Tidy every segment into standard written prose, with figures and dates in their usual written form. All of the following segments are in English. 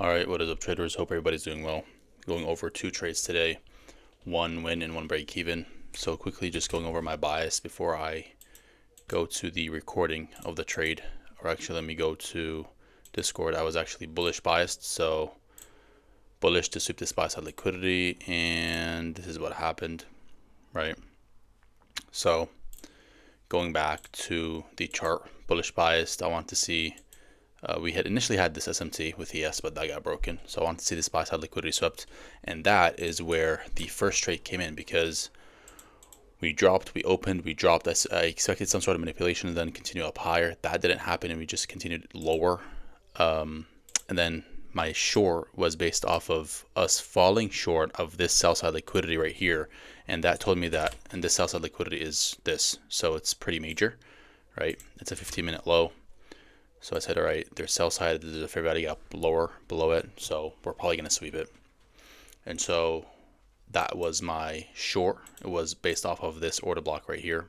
Alright, what is up, traders? Hope everybody's doing well. Going over two trades today, one win and one break even. So quickly just going over my bias before I go to the recording of the trade. Or actually, let me go to Discord. I was actually bullish biased, so bullish to sweep this buy side liquidity, and this is what happened, right? So going back to the chart, bullish biased, I want to see we had initially had this SMT with ES, but that got broken. So I want to see this buy side liquidity swept, and that is where the first trade came in because we dropped, we opened, we dropped. I expected some sort of manipulation and then continue up higher. That didn't happen, and we just continued lower. And then my short was based off of us falling short of this sell side liquidity right here, and that told me that, and this sell side liquidity is this, so it's pretty major, right? It's a 15-minute low. So I said, all right, there's sell side, there's a fair value gap lower below it, so we're probably going to sweep it. And so that was my short. It was based off of this order block right here.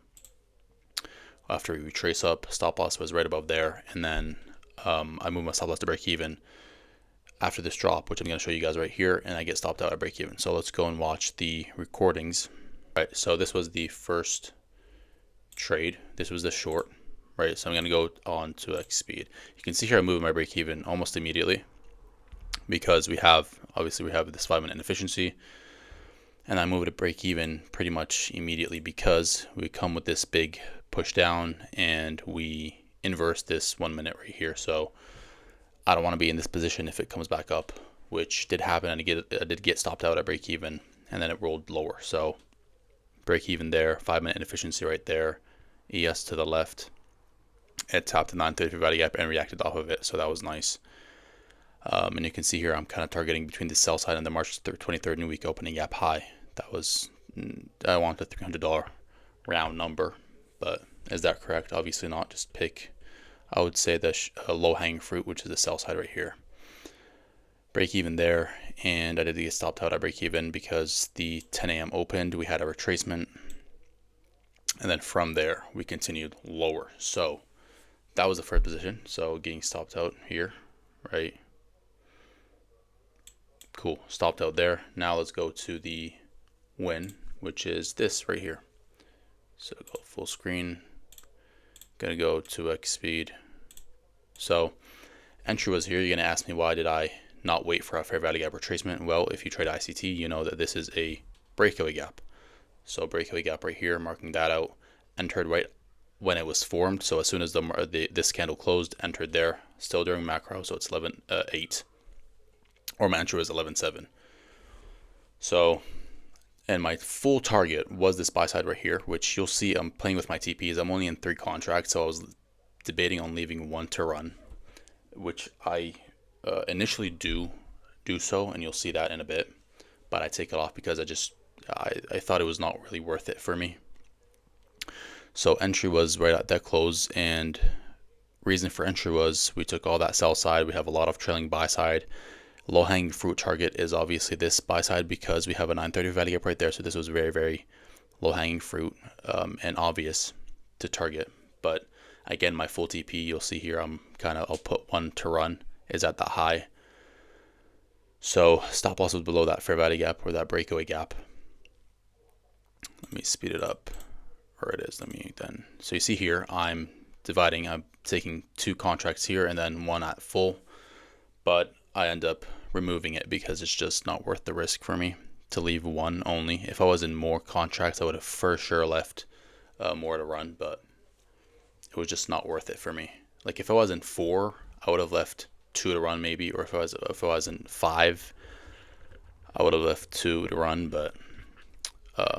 After we retrace up, stop loss was right above there, and then I moved my stop loss to break even after this drop, which I'm going to show you guys right here, and I get stopped out at break even. So let's go and watch the recordings. All right, so this was the first trade. This was the short. Right, so I'm going to go on to X speed. You can see here I move my break even almost immediately because we have this 5-minute inefficiency, and I move it to break even pretty much immediately because we come with this big push down and we inverse this 1 minute right here. So I don't want to be in this position if it comes back up, which did happen, and I did get stopped out at break even, and then it rolled lower. So break even there, 5-minute inefficiency right there, ES to the left. It tapped the 930 value gap and reacted off of it, so that was nice. And you can see here I'm kind of targeting between the sell side and the March 23rd new week opening gap high. That was, I want a $300 round number, but is that correct? Obviously not. Just pick, I would say, the low-hanging fruit, which is the sell side right here. Break even there, and I did get stopped out at break even because the 10 a.m. opened. We had a retracement, and then from there we continued lower. So that was the first position, so getting stopped out here, right? Cool, stopped out there. Now let's go to the win, which is this right here. So go full screen, gonna go to X speed. So entry was here. You're gonna ask me, why did I not wait for a fair value gap retracement? Well, if you trade ICT, you know that this is a breakaway gap. So breakaway gap right here, marking that out, entered right when it was formed. So as soon as this candle closed, entered there, still during macro, so it's 11.8, or my entry was 11.7. So, and my full target was this buy side right here, which you'll see I'm playing with my TPs. I'm only in 3 contracts, so I was debating on leaving 1 to run, which I initially do so, and you'll see that in a bit. But I take it off because I thought it was not really worth it for me. So entry was right at that close, and reason for entry was we took all that sell side. We have a lot of trailing buy side. Low hanging fruit target is obviously this buy side because we have a 930 value gap right there. So this was very, very low hanging fruit and obvious to target. But again, my full TP, you'll see here, I'll put 1 to run is at that high. So stop loss was below that fair value gap or that breakaway gap. Let me speed it up. Where it is, so you see here I'm taking 2 contracts here and then 1 at full, but I end up removing it because it's just not worth the risk for me to leave 1 only. If I was in more contracts, I would have for sure left more to run, but it was just not worth it for me. Like if I was in 4, I would have left 2 to run maybe, or if I was in 5, I would have left 2 to run, but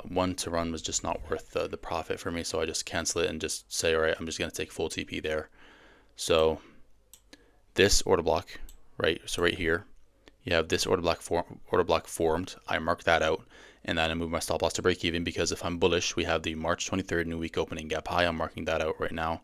1 to run was just not worth the profit for me, so I just cancel it and just say, all right, I'm just going to take full TP there. So this order block, right? So right here, you have this order block formed. I mark that out, and then I move my stop loss to break even because if I'm bullish, we have the March 23rd new week opening gap high. I'm marking that out right now,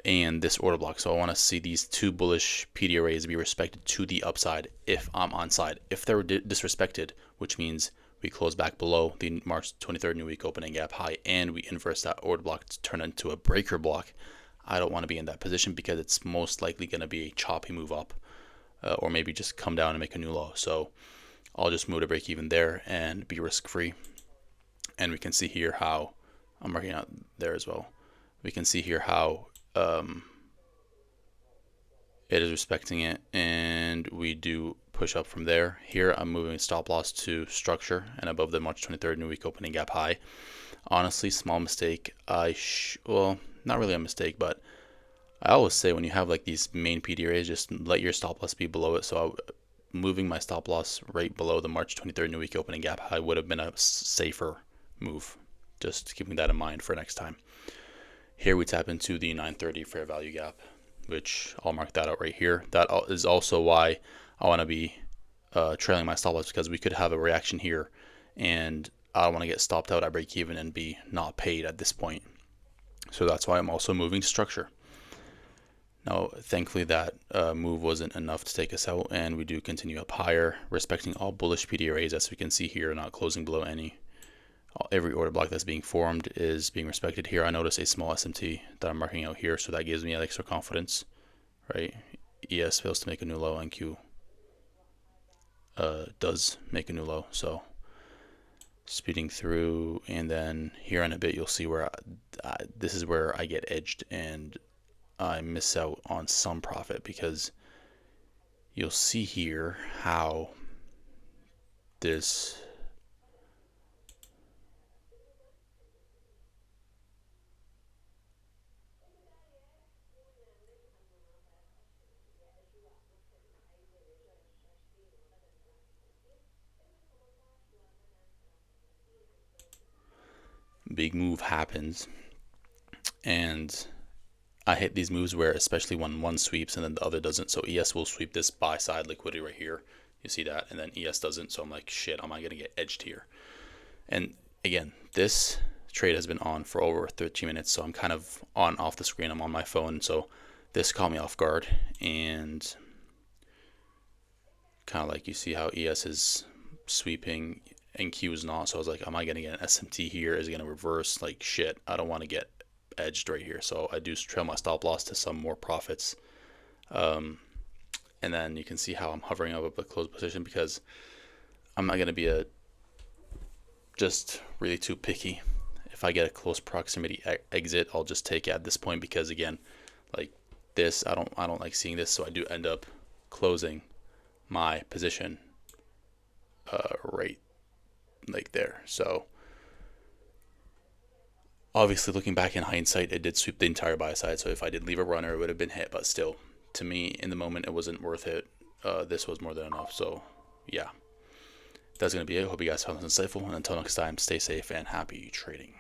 and this order block. So I want to see these 2 bullish PD arrays be respected to the upside if I'm on side. If they're disrespected, which means we close back below the March 23rd new week opening gap high and we inverse that order block to turn into a breaker block, I don't want to be in that position because it's most likely going to be a choppy move up. or maybe just come down and make a new low. So I'll just move to break even there and be risk free. And we can see here how I'm marking out there as well. We can see here how it is respecting it, and we do push up from there. Here I'm moving stop loss to structure and above the March 23rd new week opening gap high. Honestly, small mistake. Well, not really a mistake, but I always say when you have like these main PD arrays, just let your stop loss be below it. So moving my stop loss right below the March 23rd new week opening gap high would have been a safer move. Just keeping that in mind for next time. Here we tap into the 930 fair value gap, which I'll mark that out right here. That is also why I want to be trailing my stop loss, because we could have a reaction here and I don't want to get stopped out at break even and be not paid at this point. So that's why I'm also moving to structure. Now, thankfully that move wasn't enough to take us out, and we do continue up higher, respecting all bullish PD arrays, as we can see here, not closing below any. Every order block that's being formed is being respected here. I notice a small SMT that I'm marking out here, so that gives me extra confidence, right? ES fails to make a new low, and Q does make a new low. So speeding through, and then here in a bit you'll see where this is where I get edged and I miss out on some profit, because you'll see here how this big move happens, and I hit these moves where, especially when one sweeps and then the other doesn't. So ES will sweep this buy side liquidity right here. You see that, and then ES doesn't. So I'm like, shit, am I gonna get edged here? And again, this trade has been on for over 13 minutes, so I'm kind of on off the screen. I'm on my phone, so this caught me off guard, and kind of like you see how ES is sweeping and Q is not. So I was like, am I gonna get an SMT here? Is it gonna reverse? Like, shit, I don't want to get edged right here. So I do trail my stop loss to some more profits. And then you can see how I'm hovering up a closed position, because I'm not gonna be just really too picky. If I get a close proximity exit, I'll just take it at this point, because again, like this, I don't like seeing this, so I do end up closing my position right like there. So obviously, looking back in hindsight, it did sweep the entire buy side, so if I did leave a runner, it would have been hit, but still, to me, in the moment, it wasn't worth it. This was more than enough. So yeah, that's going to be it. Hope you guys found this insightful, and until next time, stay safe and happy trading.